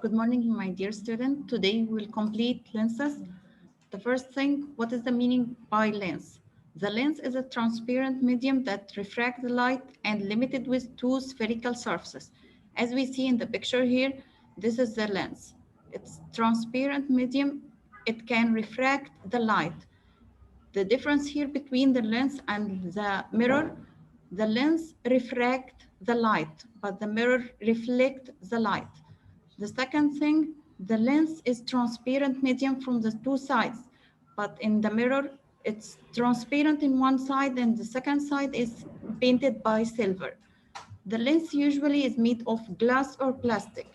Good morning, my dear student. Today we will complete lenses. The first thing, what is the meaning by lens? The lens is a transparent medium that refracts the light and limited with two spherical surfaces. As we see in the picture here, this is the lens. It's transparent medium. It can refract the light. The difference here between the lens and the mirror, the lens refract the light, but the mirror reflect the light. The second thing, the lens is transparent medium from the two sides, but in the mirror, it's transparent in one side and the second side is painted by silver. The lens usually is made of glass or plastic.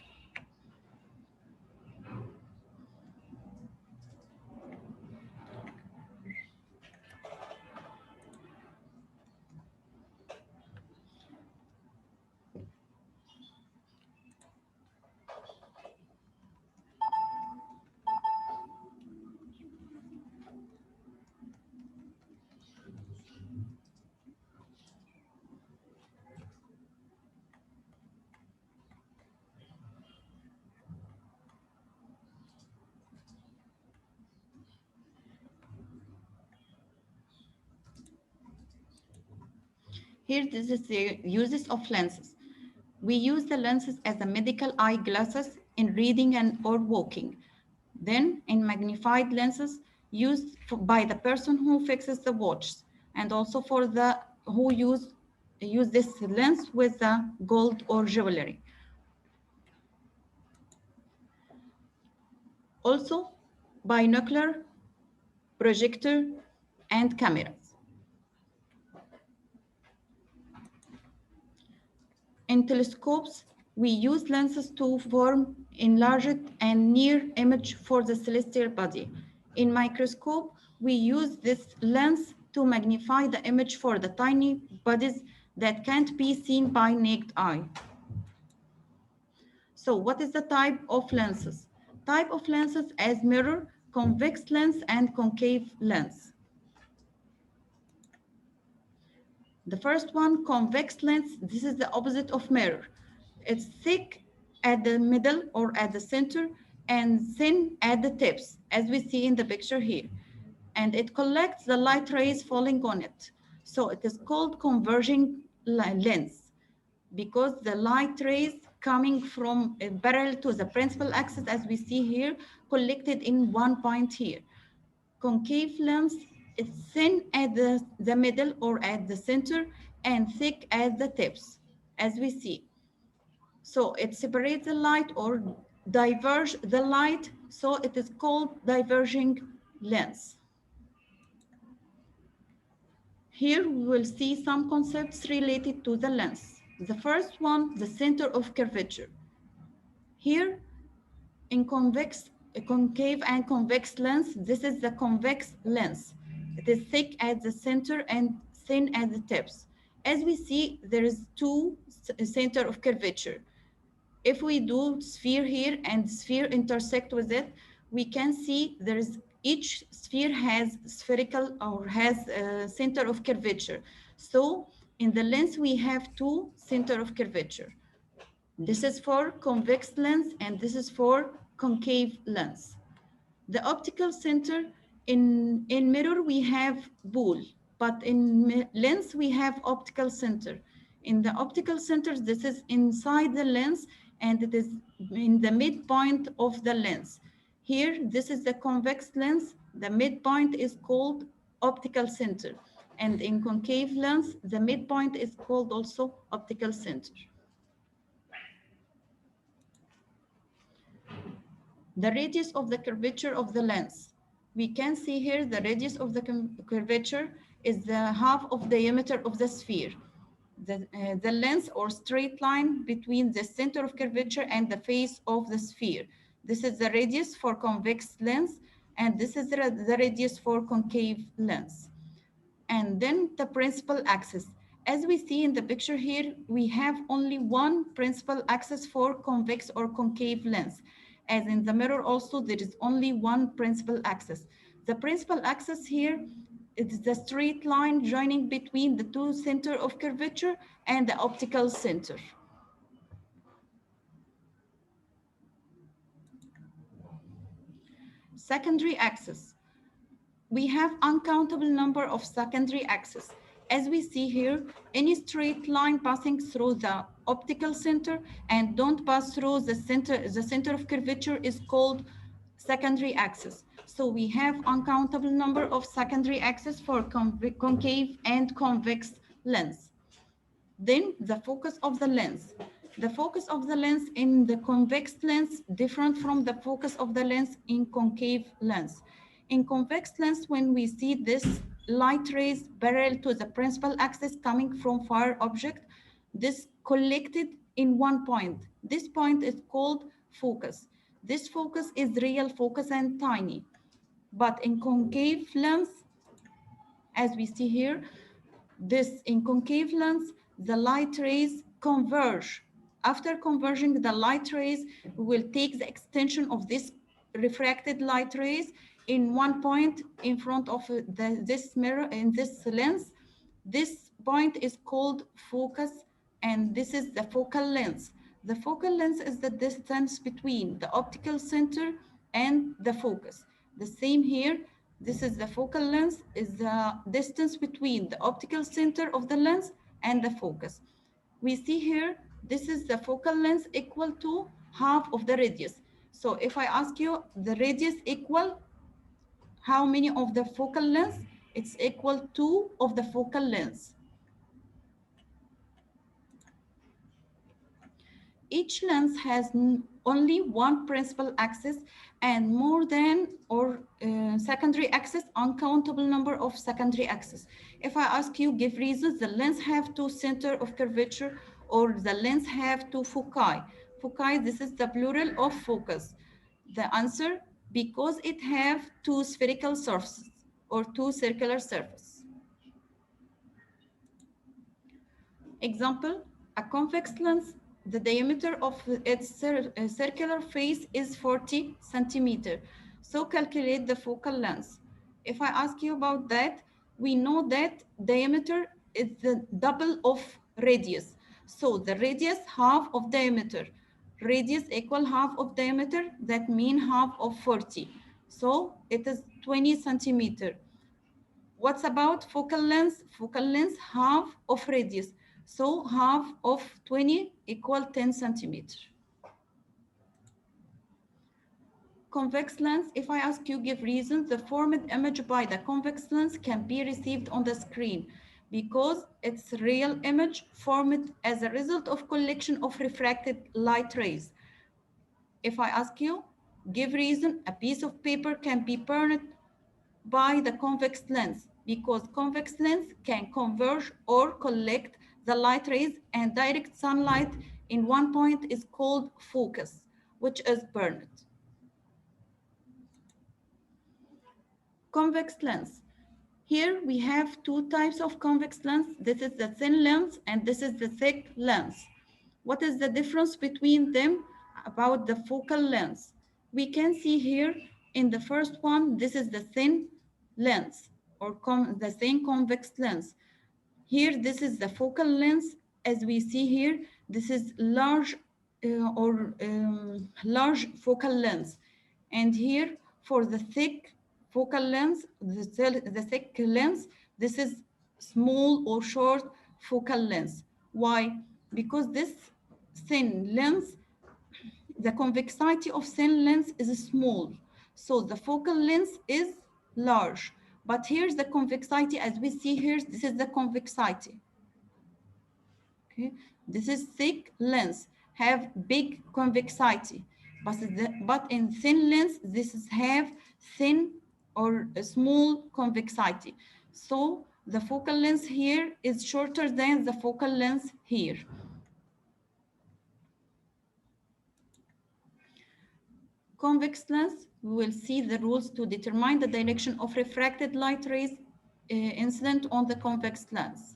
Here, this is the uses of lenses. We use the lenses as a medical eyeglasses in reading and or walking. Then in magnified lenses used by the person who fixes the watch and also for the who use this lens with the gold or jewelry. Also binocular, projector, and cameras. In telescopes, we use lenses to form enlarged and near image for the celestial body. In microscope, we use this lens to magnify the image for the tiny bodies that can't be seen by naked eye. So what is the type of lenses? Type of lenses as mirror, convex lens, and concave lens. The first one, convex lens, this is the opposite of mirror. It's thick at the middle or at the center and thin at the tips, as we see in the picture here. And it collects the light rays falling on it. So it is called converging lens because the light rays coming from parallel to the principal axis, as we see here, collected in one point here. Concave lens is thin at the middle or at the center and thick at the tips, as we see. So it separates the light or diverge the light, so it is called diverging lens. Here we will see some concepts related to the lens. The first one, the center of curvature. Here in concave and convex lens, this is the convex lens. It is thick at the center and thin at the tips. As we see, there is two center of curvature. If we do sphere here and sphere intersect with it, we can see there is each sphere has spherical or has a center of curvature. So in the lens, we have two center of curvature. This is for convex lens and this is for concave lens. The optical center in mirror we have ball, but in lens we have optical center. In the optical centers, this is inside the lens and it is in the midpoint of the lens. Here, this is the convex lens. The midpoint is called optical center. And in concave lens, the midpoint is called also optical center. The radius of the curvature of the lens. We can see here the radius of the curvature is the half of diameter of the sphere. The length or straight line between the center of curvature and the face of the sphere. This is the radius for convex lens, and this is the radius for concave lens. And then the principal axis. As we see in the picture here, we have only one principal axis for convex or concave lens. As in the mirror also, there is only one principal axis. The principal axis here is the straight line joining between the two center of curvature and the optical center. secondary axis. We have uncountable number of secondary axes. As we see here, any straight line passing through the optical center and don't pass through the center of curvature is called secondary axis. So we have uncountable number of secondary axes for concave and convex lens. Then the focus of the lens. The focus of the lens in the convex lens different from the focus of the lens in concave lens. In convex lens, when we see this light rays parallel to the principal axis coming from far object, this collected in one point. This point is called focus. This focus is real focus and tiny. But in concave lens, as we see here, this in concave lens, the light rays converge. After converging the light rays, we will take the extension of this refracted light rays in one point in front of this mirror in this lens. This point is called focus, and this is the focal length. The focal length is the distance between the optical center and the focus. The same here. This is the focal length, is the distance between the optical center of the lens and the focus. We see here, this is the focal length equal to half of the radius. So if I ask you the radius equal how many of the focal length, it's equal to of the focal length. Each lens has only one principal axis and more than or secondary axis, uncountable number of secondary axes. If I ask you, give reasons, the lens have two center of curvature or the lens have two foci. Foci, this is the plural of focus. The answer, because it have two spherical surfaces or two circular surfaces. Example, a convex lens, the diameter of its circular face is 40 centimeter. So calculate the focal length. If I ask you about that, we know that diameter is the double of radius. So the radius half of diameter. Radius equal half of diameter, that mean half of 40. So it is 20 centimeter. What's about focal length? Focal length half of radius. So half of 20 equal 10 centimeter. Convex lens, if I ask you give reasons, the formed image by the convex lens can be received on the screen because it's real image formed as a result of collection of refracted light rays. If I ask you, give reason, a piece of paper can be burned by the convex lens because convex lens can converge or collect the light rays and direct sunlight in one point is called focus, which is burned. Convex lens. Here we have two types of convex lens. This is the thin lens and this is the thick lens. What is the difference between them about the focal lens? We can see here in the first one, this is the thin lens or the thin convex lens. Here, this is the focal lens. As we see here, this is large large focal lens. And here for the thick focal lens, the thick lens, this is small or short focal lens. Why? Because this thin lens, the convexity of thin lens is small. So the focal length is large. But here's the convexity, as we see here, this is the convexity. Okay, this is thick lens, have big convexity. But in thin lens, this is have thin or a small convexity. So the focal length here is shorter than the focal length here. Convex lens, we will see the rules to determine the direction of refracted light rays incident on the convex lens.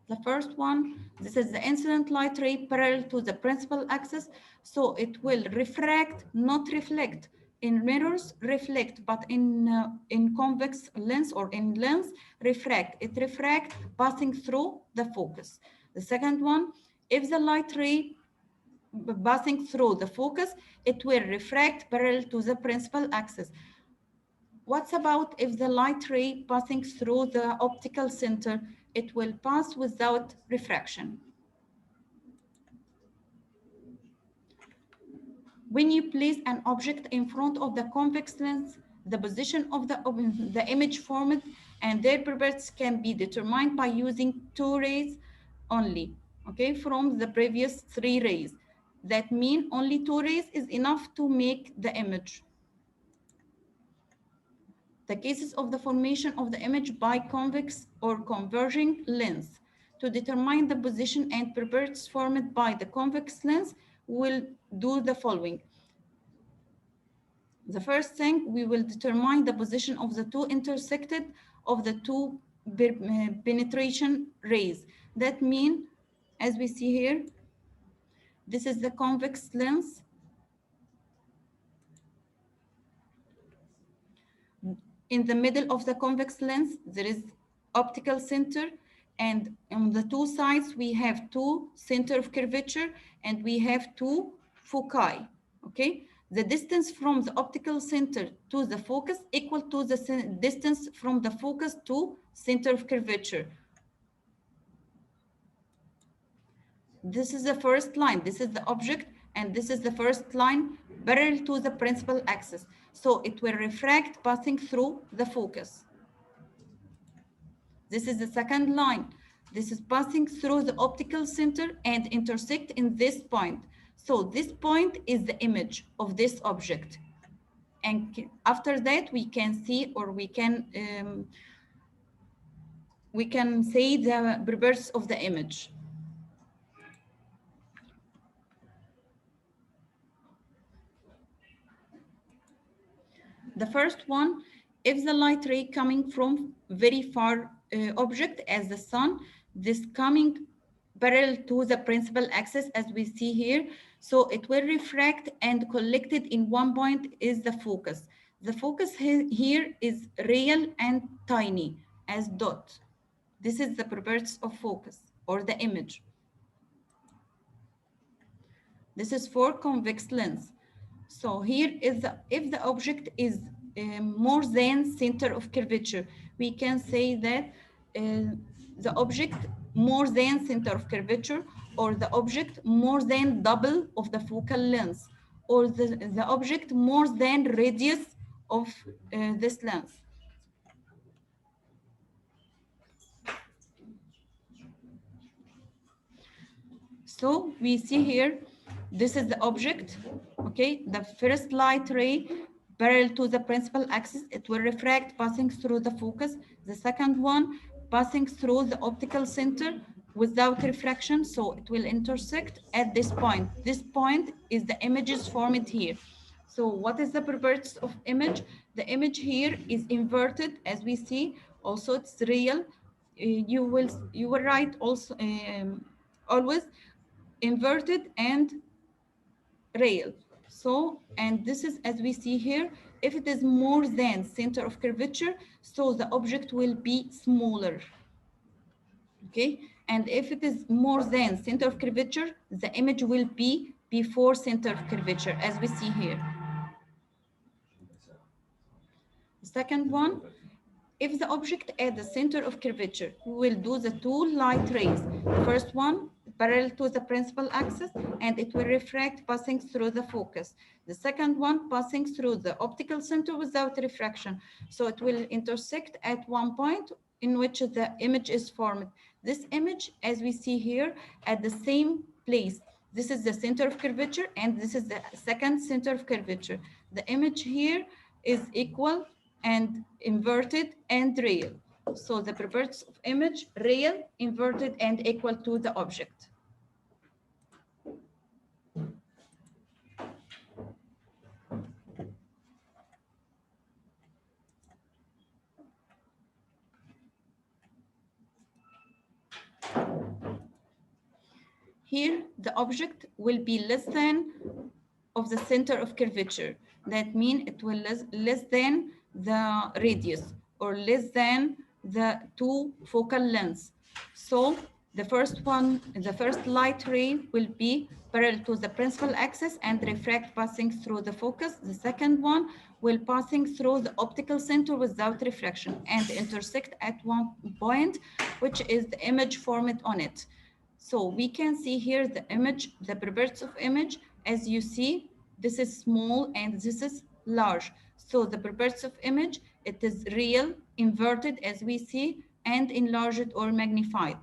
The first one, this is the incident light ray parallel to the principal axis, so it will refract, not reflect. In mirrors, reflect, but in convex lens or in lens, refract. It refract passing through the focus. The second one, if the light ray passing through the focus, it will refract parallel to the principal axis. What about if the light ray passing through the optical center? It will pass without refraction. When you place an object in front of the convex lens, the position of the image formed and their properties can be determined by using 2 rays only, okay, from the previous 3 rays. That means only 2 rays is enough to make the image. The cases of the formation of the image by convex or converging lens. To determine the position and properties formed by the convex lens, we'll do the following. The first thing, we will determine the position of the 2 intersected of the 2 penetration rays. That means, as we see here, this is the convex lens. In the middle of the convex lens, there is optical center, and on the 2 sides, we have 2 center of curvature, and we have 2 foci, okay? The distance from the optical center to the focus equal to the distance from the focus to center of curvature. This is the first line. This is the object, and this is the first line parallel to the principal axis. So it will refract passing through the focus. This is the second line. This is passing through the optical center and intersect in this point. So this point is the image of this object. And after that, we can see, or we can say the properties of the image. The first one, if the light ray coming from very far object as the sun, this coming parallel to the principal axis as we see here, so it will refract and collected in one point is the focus. The focus here is real and tiny as dot. This is the properties of focus or the image. This is for convex lens. So here is if the object is more than center of curvature, we can say that the object more than center of curvature, or the object more than double of the focal length, or the object more than radius of this lens. So we see here, this is the object, okay? The first light ray parallel to the principal axis, it will refract passing through the focus. The second one passing through the optical center without refraction, so it will intersect at this point. This point is the images formed here. So what is the properties of image? The image here is inverted, as we see. Also, it's real. You will write also always inverted and real. So, and this is as we see here, if it is more than center of curvature, so the object will be smaller. Okay, and if it is more than center of curvature, the image will be before center of curvature, as we see here. The second one, if the object at the center of curvature, we will do the 2 light rays. The first one parallel to the principal axis, and it will refract passing through the focus. The second one passing through the optical center without refraction. So it will intersect at one point in which the image is formed. This image, as we see here, at the same place. This is the center of curvature, and this is the second center of curvature. The image here is equal and inverted and real. So the properties of image, real, inverted, and equal to the object. Here, the object will be less than of the center of curvature. That means it will less than the radius, or less than the 2 focal lengths. So The first light ray will be parallel to the principal axis and refract passing through the focus. The second one will passing through the optical center without refraction and intersect at one point, which is the image formed on it. So we can see here the image, the properties of image. As you see, this is small and this is large. So the properties of image, it is real, inverted as we see, and enlarged or magnified.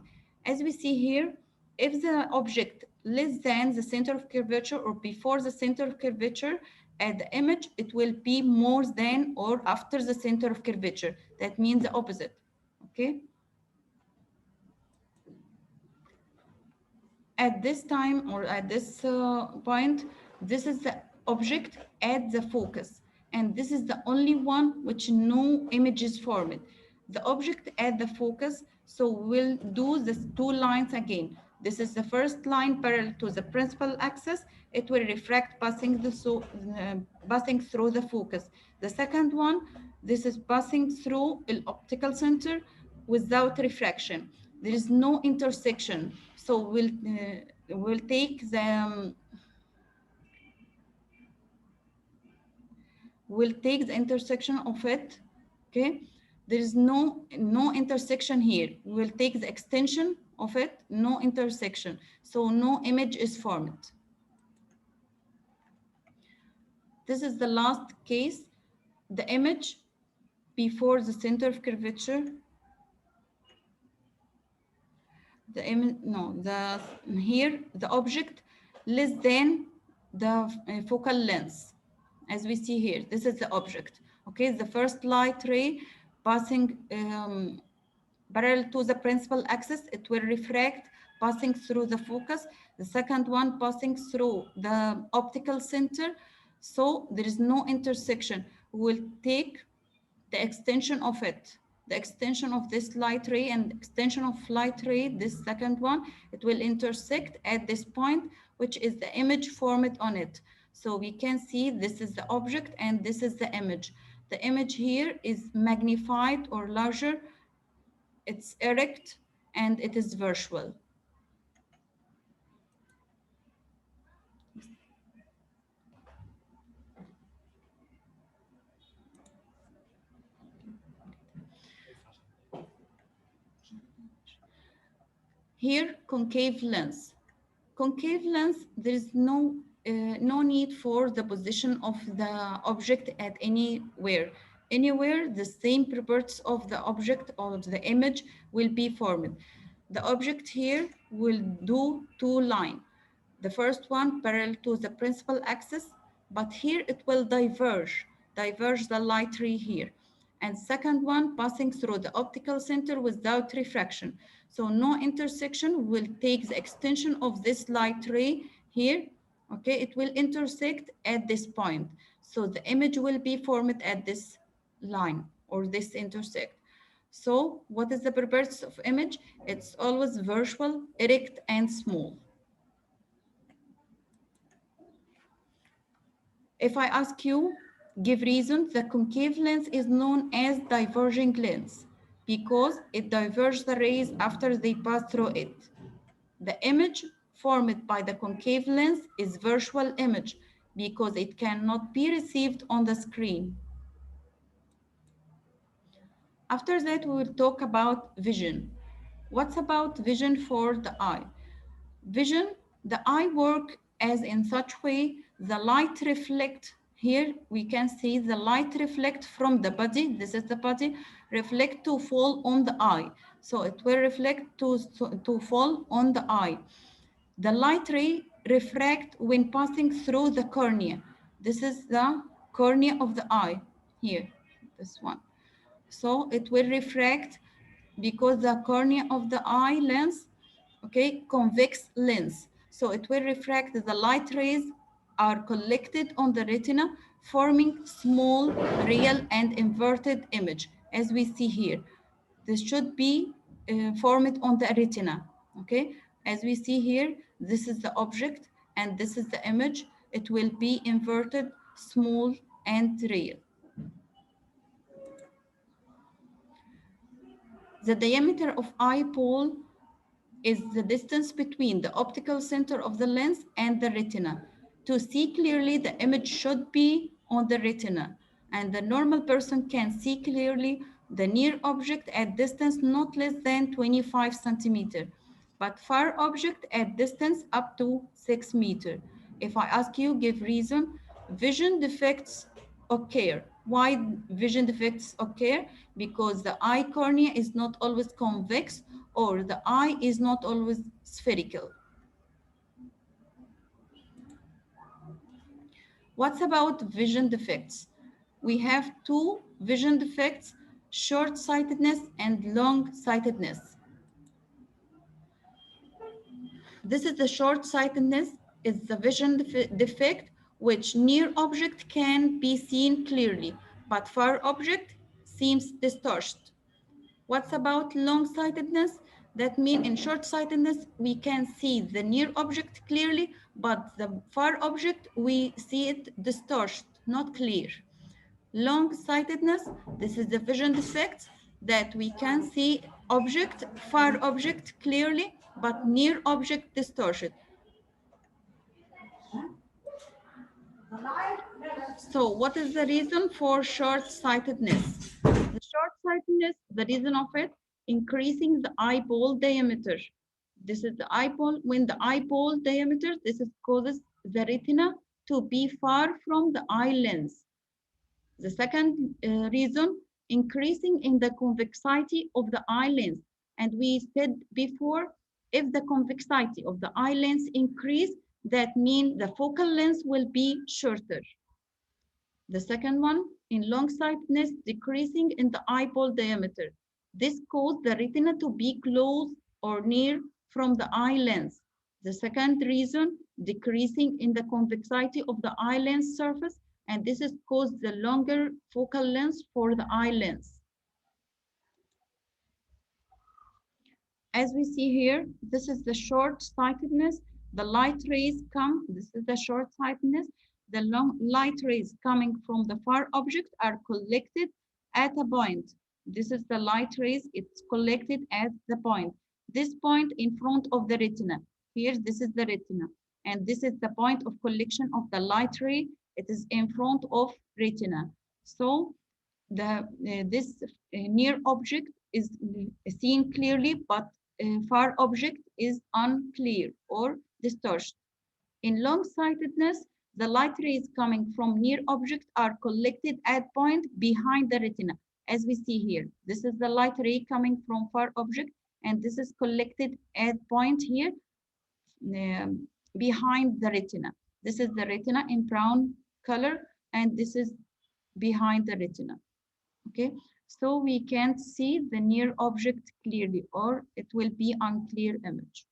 As we see here, if the object less than the center of curvature or before the center of curvature at the image, it will be more than or after the center of curvature. That means the opposite, okay? At this time or at this point, this is the object at the focus, and this is the only one which no image is formed. The object at the focus, so we'll do this two lines again. This is the first line parallel to the principal axis. It will refract passing through the focus. The second one, this is passing through the optical center without refraction. There is no intersection. So we'll take the intersection of it. Okay, there is no intersection here. We'll take the extension of it, no intersection. So no image is formed. This is the last case. The image before the center of curvature. The image, no, here the object less than the focal length. As we see here, this is the object. Okay, the first light ray passing parallel to the principal axis, it will refract passing through the focus. The second one passing through the optical center. So there is no intersection. We will take the extension of it, the extension of this light ray and extension of light ray, this second one, it will intersect at this point, which is the image formed on it. So we can see this is the object and this is the image. The image here is magnified or larger, it's erect, and it is virtual. Here, concave lens. Concave lens, there is no need for the position of the object at anywhere. Anywhere, the same properties of the object or the image will be formed. The object here will do two lines. The first one parallel to the principal axis, but here it will diverge the light ray here. And second one passing through the optical center without refraction. So no intersection, will take the extension of this light ray here. Okay, it will intersect at this point. So the image will be formed at this line or this intersect. So what is the properties of image? It's always virtual, erect, and small. If I ask you, give reason, the concave lens is known as diverging lens because it diverges the rays after they pass through it. The image formed by the concave lens is virtual image because it cannot be received on the screen. After that, we will talk about vision. What's about vision for the eye? Vision, the eye work as in such way, the light reflect, here we can see the light reflect from the body, this is the body, reflect to fall on the eye. So it will reflect to fall on the eye. The light ray refract when passing through the cornea. This is the cornea of the eye, here, this one. So it will refract because the cornea of the eye lens, okay, convex lens. So it will refract, the light rays are collected on the retina, forming small, real, and inverted image, as we see here. This should be formed on the retina, okay? As we see here, this is the object, and this is the image. It will be inverted, small, and real. The diameter of eyeball is the distance between the optical center of the lens and the retina. To see clearly, the image should be on the retina, and the normal person can see clearly the near object at distance not less than 25 centimeter, but far object at distance up to 6 meter. If I ask you, give reason, vision defects occur. Why vision defects occur? Because the eye cornea is not always convex, or the eye is not always spherical. What's about vision defects? We have two vision defects, short-sightedness and long-sightedness. This is the short-sightedness, is the vision defect which near object can be seen clearly, but far object seems distorted. What's about long-sightedness? That means in short-sightedness, we can see the near object clearly, but the far object, we see it distorted, not clear. Long-sightedness, this is the vision defect that we can see object, far object clearly, but near object distorted. So what is the reason for short-sightedness? The short-sightedness, the reason of it, increasing the eyeball diameter. This is the eyeball. When the eyeball diameter, this is causes the retina to be far from the eye lens. The second reason, increasing in the convexity of the eye lens. And we said before, if the convexity of the eye lens increase, that means the focal length will be shorter. The second one, in long-sightedness, decreasing in the eyeball diameter. This causes the retina to be close or near from the eye lens. The second reason, decreasing in the convexity of the eye lens surface, and this is caused the longer focal length for the eye lens. As we see here, this is the short-sightedness. The light rays come, this is the short-sightedness. The long light rays coming from the far object are collected at a point. This is the light rays, it's collected at the point. This point in front of the retina. Here, this is the retina. And this is the point of collection of the light ray. It is in front of retina. So this near object is seen clearly, but far object is unclear or distorted. In long-sightedness, the light rays coming from near object are collected at point behind the retina, as we see here. This is the light ray coming from far object, and this is collected at point here behind the retina. This is the retina in brown color, and this is behind the retina. Okay, so we can't see the near object clearly, or it will be unclear image.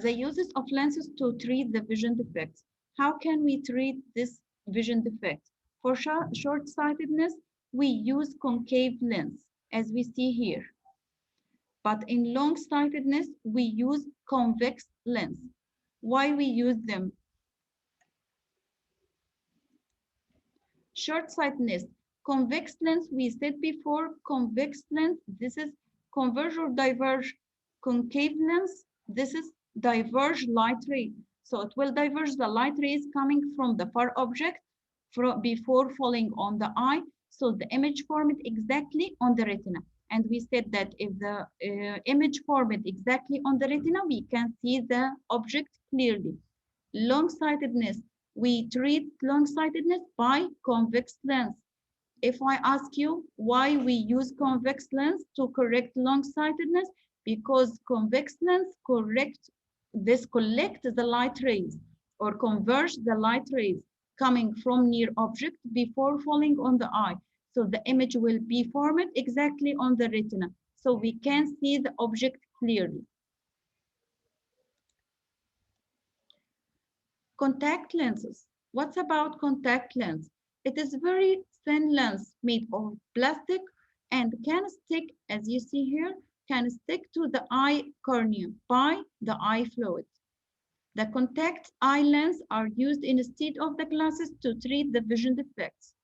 The uses of lenses to treat the vision defects. How can we treat this vision defect? For short-sightedness, we use concave lens, as we see here. But in long-sightedness, we use convex lens. Why we use them? Short-sightedness, convex lens, we said before, convex lens, this is converge or diverge. Concave lens, this is diverge light ray. So it will diverge the light rays coming from the far object before falling on the eye. So the image formed exactly on the retina. And we said that if the image formed exactly on the retina, we can see the object clearly. Long-sightedness, we treat long-sightedness by convex lens. If I ask you why we use convex lens to correct long-sightedness, because convex lens collect the light rays or converge the light rays coming from near object before falling on the eye. So the image will be formed exactly on the retina. So we can see the object clearly. Contact lenses. What's about contact lens? It is very thin lens made of plastic and can stick, as you see here, can stick to the eye cornea by the eye fluid. The contact eye lens are used instead of the glasses to treat the vision defects.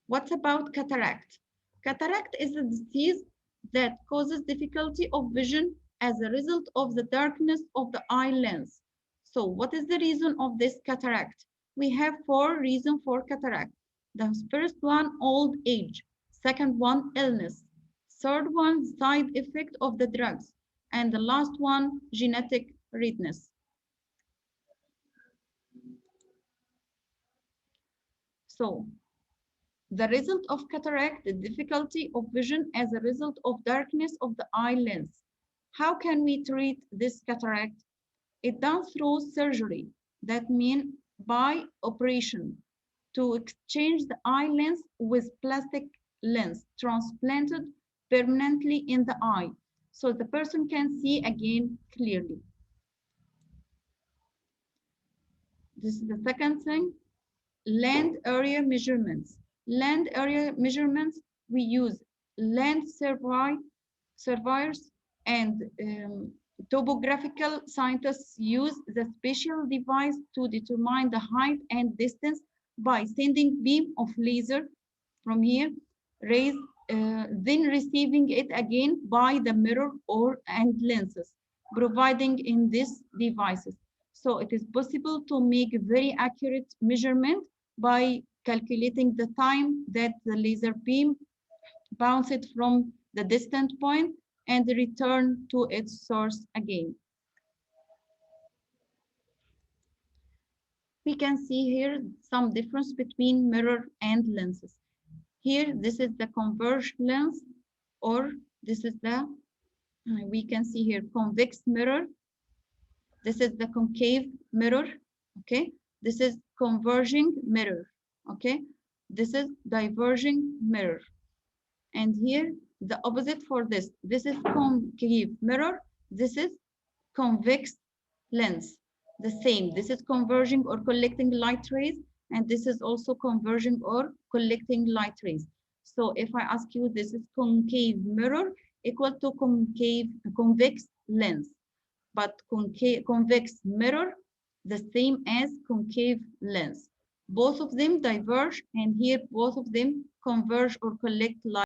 What about cataract? Cataract is a disease that causes difficulty of vision as a result of the darkness of the eye lens. So what is the reason of this cataract? We have four reasons for cataract. The first one, old age. Second one, illness. Third one, side effect of the drugs. And the last one, genetic redness. So the result of cataract, the difficulty of vision as a result of darkness of the eye lens. How can we treat this cataract? It done through surgery. That means by operation to exchange the eye lens with plastic lens transplanted permanently in the eye so the person can see again clearly. This is the second thing. Land area measurements. Land area measurements, we use land surveyors and topographical scientists use the special device to determine the height and distance by sending beam of laser from here, rays, then receiving it again by the mirror or and lenses, providing in these devices. So it is possible to make a very accurate measurement by calculating the time that the laser beam bounced from the distant point and return to its source again. We can see here some difference between mirror and lenses. Here, this is the converged lens, or this is the, we can see here, convex mirror. This is the concave mirror, okay? This is converging mirror, okay? This is diverging mirror. And here, the opposite for this. This is concave mirror. This is convex lens. The same. This is converging or collecting light rays. And this is also converging or collecting light rays. So if I ask you, this is concave mirror equal to convex lens. But convex mirror, the same as concave lens. Both of them diverge, and here both of them converge or collect light.